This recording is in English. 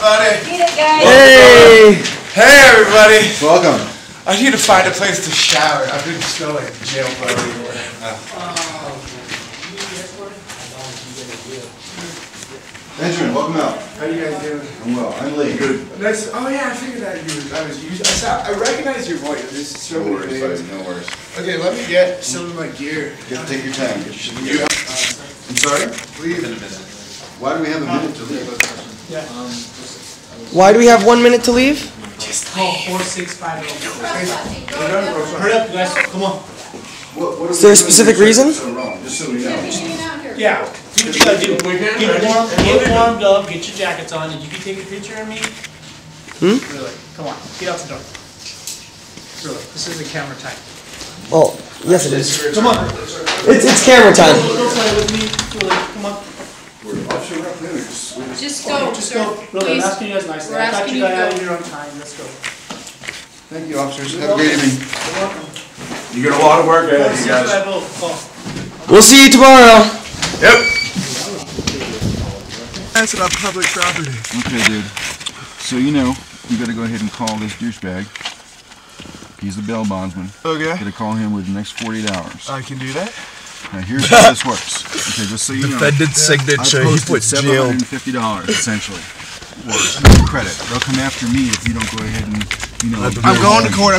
everybody. Eat it, guys. Hey! Hey, everybody. Welcome. I need to find a place to shower. I've been so like jail Benjamin, welcome out. How you guys doing? I'm well. I'm Lee. Good. Nice. Oh yeah, I figured that I recognize your voice. This is so No worries, weird. buddy. No worries. Okay, let me get some of my gear. Take your time. Get your shit together. I'm sorry? Leave. Why do we have a minute to leave? Why do we have 1 minute to leave? Just Call 4650. Hurry Hurry up, guys. Come on. Is there a specific reason? So wrong, just so we know. Yeah. Do what you gotta do. Get warmed up, get your jackets on, and you can take a picture of me. Really? Come on. Get out the door. Really. This isn't camera time. Oh, yes it is. Come on. It's camera time. Go play with me. Really. Come on. Just go. Just go. Really, I'm asking you guys nicely. We're I thought asking you you got to out go. of here on time. Let's go. Thank you, officers. Have a great evening. You're welcome. You got a lot of work ahead of you guys. 4650. Call. We'll see you tomorrow. Yep. That's not public property. Okay, dude. So you know, you gotta go ahead and call this douchebag. He's the bail bondsman. Okay. You gotta call him within the next 48 hours. I can do that. Now here's how this works. Okay, just so you know. Defendant's signature, I he posted put jail. $750 essentially. Or credit. They'll come after me if you don't go ahead and, I'm going to court.